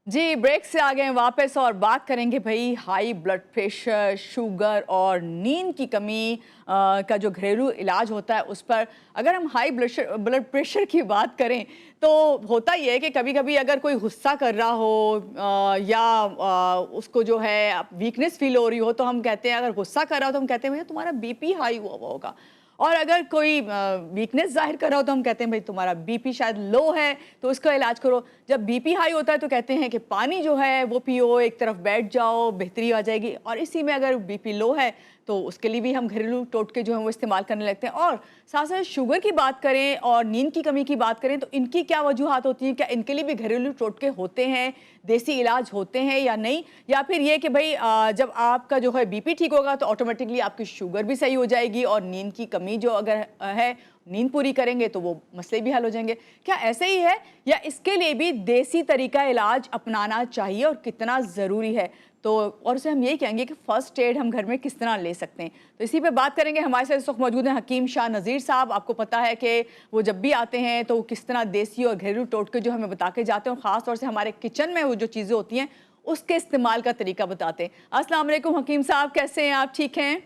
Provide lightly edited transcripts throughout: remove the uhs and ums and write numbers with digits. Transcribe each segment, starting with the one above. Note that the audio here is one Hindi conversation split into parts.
जी, ब्रेक से आ गए हैं वापस और बात करेंगे भई हाई ब्लड प्रेशर, शुगर और नींद की कमी का जो घरेलू इलाज होता है उस पर। अगर हम हाई ब्लड प्रेशर की बात करें तो होता ये है कि कभी-कभी अगर कोई गुस्सा कर रहा हो या उसको जो है वीकनेस फ़ील हो रही हो तो हम कहते हैं, अगर गुस्सा कर रहा हो तो हम कहते हैं भैया तुम्हारा बीपी हाई हुआ हुआ होगा। और अगर कोई वीकनेस ज़ाहिर कर रहा हो तो हम कहते हैं भाई तुम्हारा बीपी शायद लो है तो उसका इलाज करो। जब बीपी हाई होता है तो कहते हैं कि पानी जो है वो पियो, एक तरफ बैठ जाओ, बेहतरी आ जाएगी। और इसी में अगर बीपी लो है तो उसके लिए भी हम घरेलू टोटके जो हैं वो इस्तेमाल करने लगते हैं। और साथ-साथ शुगर की बात करें और नींद की कमी की बात करें तो इनकी क्या वजूहात होती हैं? क्या इनके लिए भी घरेलू टोटके होते हैं, देसी इलाज होते हैं या नहीं? या फिर ये कि भई जब आपका जो है बीपी ठीक होगा तो ऑटोमेटिकली आपकी शुगर भी सही हो जाएगी और नींद की कमी जो अगर है, नींद पूरी करेंगे तो वो मसले भी हल हो जाएंगे। क्या ऐसे ही है या इसके लिए भी देसी तरीका इलाज अपनाना चाहिए और कितना ज़रूरी है? तो और उसे हम यही कहेंगे कि फ़र्स्ट एड हम घर में किस तरह ले सकते हैं। तो इसी पे बात करेंगे। हमारे साथ इस वक्त मौजूद हैं हकीम शाह नज़ीर साहब। आपको पता है कि वो जब भी आते हैं तो किस तरह देसी और घरेलू टोटके जो हमें बता के जाते हैं और ख़ास तौर से हमारे किचन में वो जो चीज़ें होती हैं उसके इस्तेमाल का तरीका बताते हैं। अस्सलाम वालेकुम हकीम साहब, कैसे हैं आप? ठीक हैं?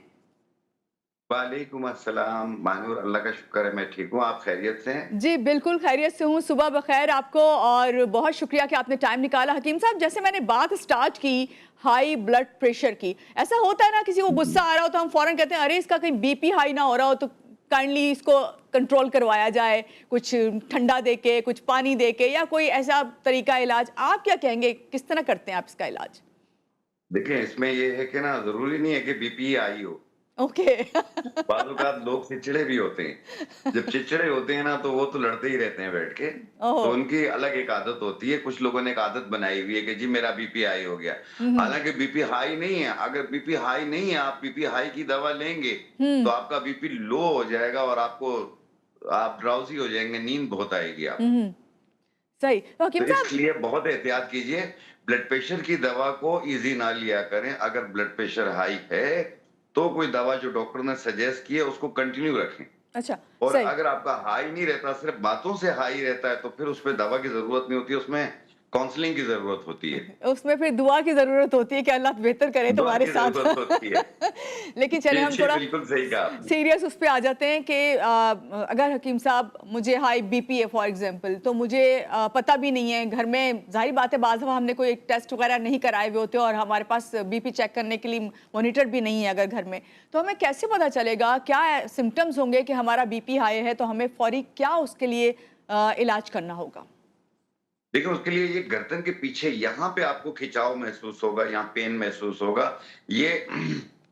वालेकुम अस्सलाम मानूर, अल्लाह का शुक्र है मैं ठीक हूँ। आप खैरियत से हैं? जी, बिल्कुल खैरियत से हूँ। सुबह बख़ैर आपको और बहुत शुक्रिया कि आपने टाइम निकाला। हकीम साहब, जैसे मैंने बात स्टार्ट की हाई ब्लड प्रेशर की, ऐसा होता है ना किसी को गुस्सा आ रहा हो तो हम फ़ौरन कहते हैं अरे इसका कहीं बीपी हाई ना हो रहा हो तो काइंडली इसको कंट्रोल करवाया जाए, कुछ ठंडा दे के, कुछ पानी दे के या कोई ऐसा तरीका इलाज। आप क्या कहेंगे, किस तरह करते हैं आप इसका इलाज? देखिए, इसमें ये है कि ना ज़रूरी नहीं है कि बीपी हाई हो। ओके। बाज़ औक़ात लोग चिड़चिड़े भी होते हैं। जब चिड़चिड़े होते हैं ना तो वो तो लड़ते ही रहते हैं बैठ के। तो ओह! उनकी अलग एक आदत होती है। कुछ लोगों ने एक आदत बनाई हुई है कि जी मेरा बीपी हाई हो गया। हुँ, हुँ। हालाँकि बीपी हाई नहीं है। अगर बीपी हाई नहीं है, आप बीपी हाई की दवा लेंगे, तो हुँ, आपका बीपी लो हो जाएगा और आप ड्राउज़ी हो जाएँगे, नींद बहुत आएगी हुँ, आपको। हुँ। सही। तो तो हकीम साहब। इसलिए बहुत एहतियात कीजिए, ब्लड प्रेशर की दवा को ईज़ी ना लिया करें। अगर ब्लड प्रेशर हाई है, तो कोई दवा जो डॉक्टर ने सजेस्ट की है उसको कंटिन्यू रखें। अच्छा, और सही। अगर आपका हाई नहीं रहता, सिर्फ़ बातों से हाई रहता है, तो फिर उसपे दवा की ज़रूरत नहीं होती है, उसमें काउंसलिंग की ज़रूरत होती है। उसमें फिर दुआ की ज़रूरत होती है कि अल्लाह बेहतर करे दुआ तुम्हारे की साथ। ज़रूरत होती है। लेकिन चलें जी, हम जी, थोड़ा बिल्कुल सही कहा आपने। सीरियस उस पे आ जाते हैं कि अगर हकीम साहब मुझे हाई बीपी है फॉर एग्ज़ाम्पल तो मुझे पता भी नहीं है घर में, ज़ाहिर बात है बाज़ दफ़ा हमने कोई एक टेस्ट वग़ैरह नहीं कराए हुए होते और हमारे पास बीपी चेक करने के लिए मॉनिटर भी नहीं है अगर घर में, तो हमें कैसे पता चलेगा क्या सिम्पटम्स होंगे कि हमारा बीपी हाई है तो हमें फ़ौरी क्या उसके लिए इलाज करना होगा? देखिए, उसके लिए ये गर्दन के पीछे यहाँ पे आपको खिंचाव महसूस होगा, यहाँ पेन महसूस होगा। ये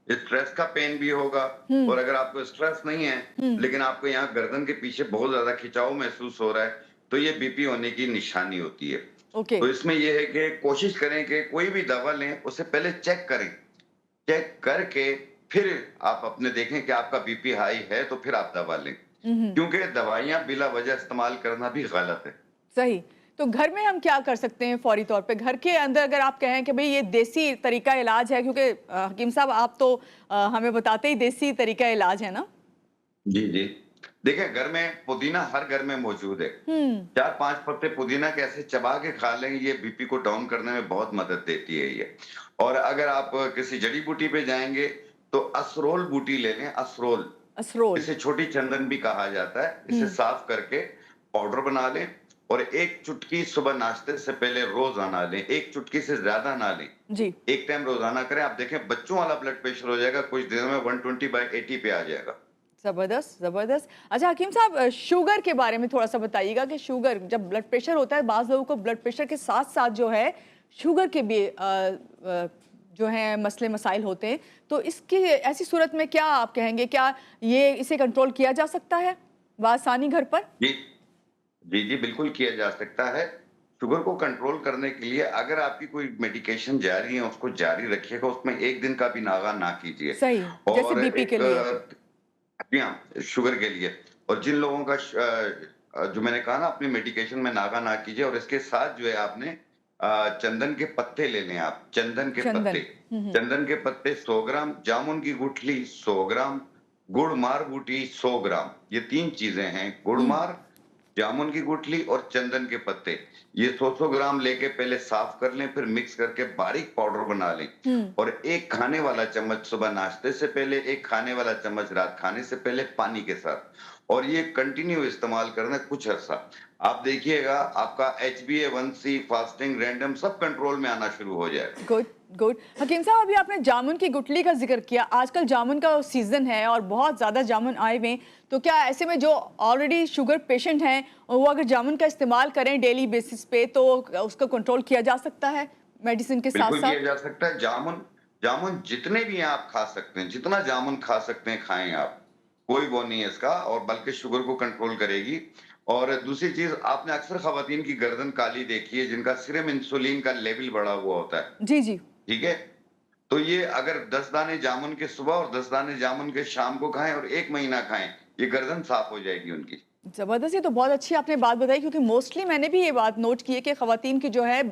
स्ट्रेस का पेन भी होगा हुँ, और अगर आपको स्ट्रेस नहीं है, हुँ, लेकिन आपको यहाँ गर्दन के पीछे बहुत ज़्यादा खिंचाव महसूस हो रहा है, तो ये बीपी होने की निशानी होती है। ओके। तो इसमें ये है कि कोशिश करें कि कोई भी दवा लें, उससे पहले चेक करें। चेक करके फिर आप अपने देखें कि आपका बीपी हाई है, तो फिर आप दवा लें। हुँ, हुँ। क्योंकि दवाइयाँ बिला वजह इस्तेमाल करना भी गलत है। सही। तो घर में हम क्या कर सकते हैं फ़ौरी तौर पे? घर के अंदर अगर आप कहें कि भई ये देसी तरीका इलाज है क्योंकि हकीम साहब आप तो हमें बताते ही देसी तरीका इलाज है ना? जी, जी। देखिए, घर में पुदीना हर घर में मौजूद है। हुँ, 4-5 पत्ते पुदीना के ऐसे चबा के खा लें, ये बीपी को डाउन करने में बहुत मदद देती है ये। और अगर आप किसी जड़ी-बूटी पे जाएँगे, तो असरोल बूटी ले लें, असरोल। असरोल। इसे छोटी चंदन भी कहा जाता है। इसे हुँ, साफ करके पाउडर बना लें और 1 चुटकी सुबह नाश्ते से पहले रोज़ाना लें। 1 चुटकी से ज़्यादा ना लें। जी। एक टाइम रोज़ाना करें, आप देखें बच्चों वाला ब्लड प्रेशर हो जाएगा, कुछ दिनों में 120/80 पे आ जाएगा। ज़बरदस्त, ज़बरदस्त। अच्छा हकीम साहब शुगर के बारे में थोड़ा-सा बताइएगा कि शुगर जब ब्लड प्रेशर होता है, बाज़ लोगों को ब्लड प्रेशर के साथ-साथ जो है शुगर के भी जो हैं मसले मसाइल होते हैं। तो इसकी ऐसी सूरत में क्या आप कहेंगे, क्या ये इसे कंट्रोल किया जा सकता है बआसानी घर पर? जी। जी, जी, बिल्कुल किया जा सकता है। शुगर को कंट्रोल करने के लिए अगर आपकी कोई मेडिकेशन जारी है, उसको जारी रखिएगा, उसमें 1 दिन का भी नागा ना कीजिए। सही, जैसे और बीपी के एक लिए। जी हाँ, शुगर के लिए। और जिन लोगों का जो मैंने कहा ना अपनी मेडिकेशन में नागा ना कीजिए और इसके साथ जो है आपने चंदन के पत्ते ले लें आप, चंदन के पत्ते। चंदन। हुँ, हुँ। चंदन के पत्ते 100 ग्राम, जामुन की गुठली 100 ग्राम, गुड़ मार बूटी 100 ग्राम। ये 3 चीज़ें हैं, गुड़ हुँ, मार, जामुन की गुठली और चंदन के पत्ते, ये 100-100 ग्राम लेके पहले साफ कर लें, फिर मिक्स करके बारीक पाउडर बना लें हम्म। और एक खाने वाला चम्मच सुबह नाश्ते से पहले, एक खाने वाला चम्मच रात खाने से पहले पानी के साथ, और ये कंटिन्यू इस्तेमाल करना है कुछ अर्सा। आप देखिएगा आपका HbA1c, फास्टिंग, रैंडम सब कंट्रोल में आना शुरू हो जाएगा। Good good. हकीम साहब, अभी आपने जामुन की गुठली का जिक्र किया। आजकल जामुन का सीजन है और बहुत ज़्यादा जामुन आए हुए हैं, तो क्या ऐसे में जो ऑलरेडी शुगर पेशेंट हैं वो अगर जामुन का इस्तेमाल करें डेली बेसिस पे तो उसका कंट्रोल किया जा सकता है मेडिसिन के साथ बिल्कुल साथ? किया जा सकता है। जामुन जामुन जितने भी हैं आप खा सकते हैं, जितना जामुन खा सकते हैं खाएं आप, कोई वो नहीं है इसका, और बल्कि शुगर को कंट्रोल करेगी। और दूसरी चीज, आपने अक्सर खवातीन की गर्दन काली देखी है जिनका सीरम इंसुलिन का लेवल बढ़ा हुआ होता है, जी जी। ठीक है? तो ये अगर 10 दाने जामुन के सुबह और 10 दाने जामुन के शाम को खाएं और 1 महीना खाएं, ये गर्दन साफ हो जाएगी उनकी। ज़बरदस्त, ये तो बहुत अच्छी आपने बात बताई, क्योंकि मोस्टली मैंने भी ये बात नोट की है कि ख़वातीन की जो है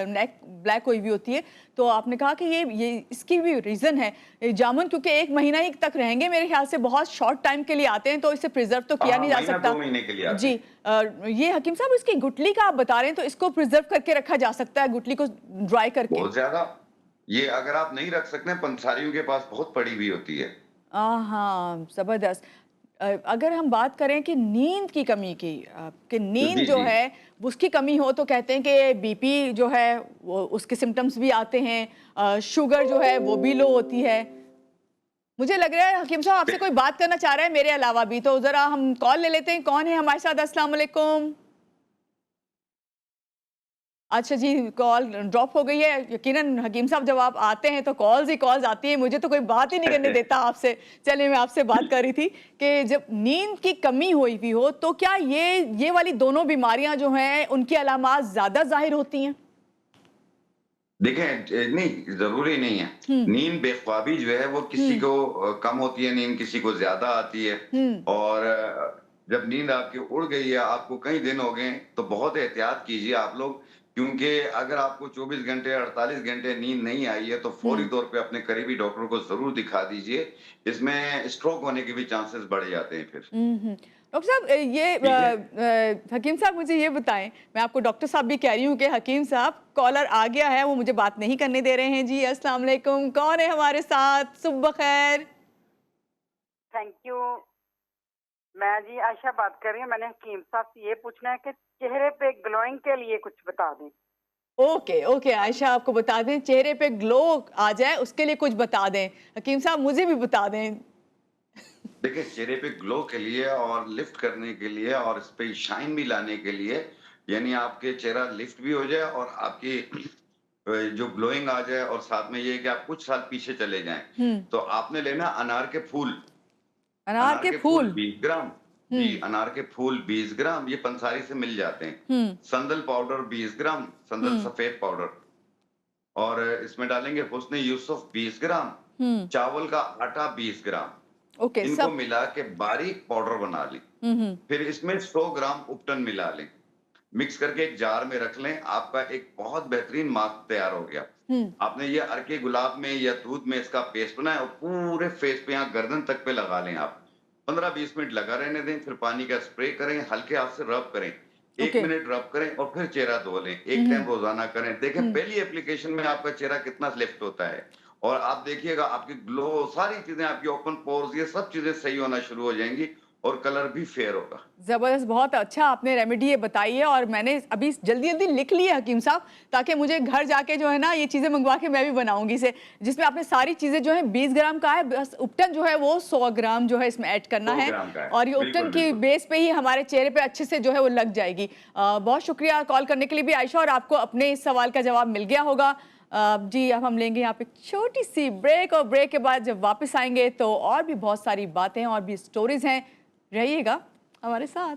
नेक ब्लैक हुई भी होती है। तो आपने कहा कि ये इसकी भी रीज़न है। ये जामुन क्योंकि 1 महीना ही तक रहेंगे मेरे ख्याल से, बहुत शॉर्ट टाइम के लिए आते हैं, तो इसे प्रिजर्व तो किया हाँ, नहीं जा महीना सकता। 2 महीने के लिए आते जी। हैं। ये हकीम साहब, इसकी गुठली का आप बता रहे हैं, तो इसको प्रिजर्व करके रखा जा सकता है, गुठली को ड्राई करके? बहुत ज्यादा। ये अगर आप नहीं रख सकते, पंसारियों के पास बहुत पड़ी हुई होती है। हाँ, ज़बरदस्त। अगर हम बात करें कि नींद की कमी की, कि नींद जी, जो जी। है उसकी कमी हो तो कहते हैं कि बीपी जो है वो उसके सिम्टम्स भी आते हैं, शुगर जो है वो भी लो होती है। मुझे लग रहा है हकीम साहब आपसे कोई बात करना चाह रहा है मेरे अलावा भी, तो ज़रा हम कॉल ले लेते हैं। कौन है हमारे साथ? अस्सलाम वालेकुम। अच्छा जी, कॉल ड्रॉप हो गई है। यकीनन हकीम साहब जब आप आते हैं तो कॉल्स ही कॉल्स आती हैं, मुझे तो कोई बात ही नहीं करने देता आपसे। चलिए, मैं आपसे बात कर रही थी कि जब नींद की कमी हुई भी हो तो क्या ये वाली दोनों बीमारियां जो हैं उनकी अलामात ज़्यादा ज़ाहिर होती हैं? देखें, नहीं, ज़रूरी नहीं है। हुँ, नींद बेख्वाबी जो है वो किसी हुँ, को कम होती है नींद, किसी को ज़्यादा आती है। हुँ, और जब नींद आपकी उड़ गई है, आपको कई दिन हो गए, तो बहुत एहतियात कीजिए आप लोग, क्योंकि अगर आपको 24 घंटे, 48 घंटे नींद नहीं आई है, तो फौरी हुँ। तौर पे अपने करीबी डॉक्टर को ज़रूर दिखा दीजिए। इसमें स्ट्रोक होने के भी चांसेस बढ़ जाते हैं फिर। डॉक्टर साहब, ठीक है? हकीम साहब मुझे ये बताएं, मैं आपको डॉक्टर साहब भी कह रही हूँ कि हकीम साहब, कॉलर आ गया है, वो मुझे बात नहीं करने दे रहे हैं जी। अस्सलाम वालेकुम, कौन है हमारे साथ? सुबह खैर। Thank you. मैं जी आयशा बात कर रही हूँ। मैंने हकीम साहब से ये पूछना है कि चेहरे पे ग्लोइंग के लिए कुछ बता दें। ओके ओके, आयशा आपको बता दें, चेहरे पे ग्लो आ जाए उसके लिए कुछ बता दें। हकीम साहब मुझे भी बता दें। देखिए, चेहरे पे ग्लो के लिए और लिफ्ट करने के लिए और इस पे शाइन भी लाने के लिए, यानी आपके चेहरा लिफ्ट भी हो जाए और आपकी जो ग्लोइंग आ जाए, और साथ में ये है कि आप कुछ साल पीछे चले जाएं, हम्म। तो आपने लेना अनार के फूल। अनार अनार के के फूल फूल। 20 ग्राम। जी, हम्म। अनार के फूल 20 ग्राम, ये पंसारी से मिल जाते हैं। हम्म। संदल पाउडर 20 ग्राम, संदल हम्म। सफेद पाउडर, और इसमें डालेंगे हुस्न यूसुफ 20 ग्राम, हम्म। चावल का आटा 20 ग्राम। ओके, इनको सब। मिला के बारीक पाउडर बना लें। हम्म। फिर इसमें 100 ग्राम उपटन मिला लें, मिक्स करके एक जार में रख लें। आपका एक बहुत बेहतरीन मास्क तैयार हो गया। हम्म। आपने ये अरके गुलाब में या दूध में इसका पेस्ट बनाया और पूरे फेस पे, यहाँ गर्दन तक पे लगा लें आप। 15-20 मिनट लगा रहने दें, फिर पानी का स्प्रे करें, हल्के हाथ से रब करें, 1 ओके। मिनट रब करें और फिर चेहरा धो लें। एक हम्म। टाइम रोजाना करें। देखें हम्म। पहली एप्लीकेशन में आपका चेहरा कितना लिफ्ट होता है, और आप देखिएगा आपकी ग्लो, सारी चीजें, आपकी ओपन पोर्स, ये सब चीजें सही होना शुरू हो जाएंगी और कलर भी फेयर होगा। ज़बरदस्त, बहुत अच्छा आपने रेमेडी ये बताई है, और मैंने अभी जल्दी जल्दी लिख ली है हकीम साहब, ताकि मुझे घर जाके जो है ना ये चीज़ें मंगवा के मैं भी बनाऊंगी इसे, जिसमें आपने सारी चीज़ें जो है 20 ग्राम का है, बस उपटन जो है वो 100 ग्राम जो है इसमें ऐड करना 100 है, ग्राम का है। और ये उपटन बिल्कुल, की बिल्कुल। बेस पे ही हमारे चेहरे पे अच्छे से जो है वो लग जाएगी। बहुत शुक्रिया कॉल करने के लिए भी आयशा, और आपको अपने इस सवाल का जवाब मिल गया होगा। जी, अब हम लेंगे यहाँ पे छोटी सी ब्रेक, और ब्रेक के बाद जब वापस आएंगे तो और भी बहुत सारी बातें और भी स्टोरीज हैं। रहिएगा हमारे साथ।